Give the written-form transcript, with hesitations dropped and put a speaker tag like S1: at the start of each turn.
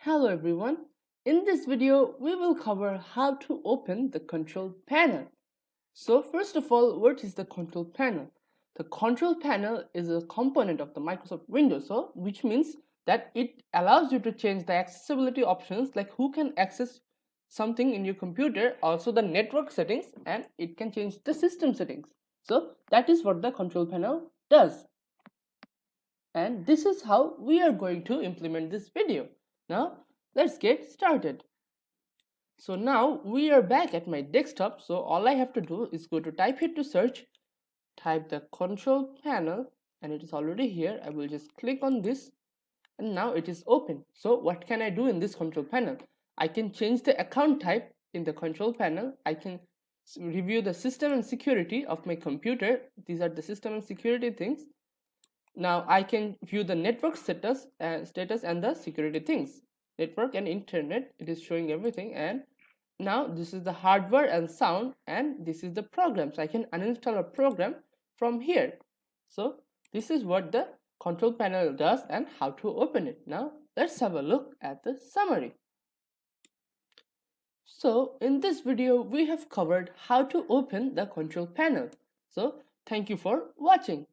S1: Hello everyone. In this video, we will cover how to open the control panel. So first of all, what is the control panel? The control panel is a component of the Microsoft Windows, which means that it allows you to change the accessibility options like who can access something in your computer, also the network settings, and it can change the system settings. So that is what the control panel does. And this is how we are going to implement this video. Now let's get started. So now we are back at my desktop. So all I have to do is go to type here to search, type the control panel, and it is already here. I will just click on this and now it is open. So what can I do in this control panel? I can change the account type in the control panel. I can review the system and security of my computer. These are the system and security things. Now I can view the network status and the security things. Network and internet, it is showing everything. And now this is the hardware and sound, and this is the programs. I can uninstall a program from here. So this is what the control panel does and how to open it. Now let's have a look at the summary. So in this video we have covered how to open the control panel. So thank you for watching.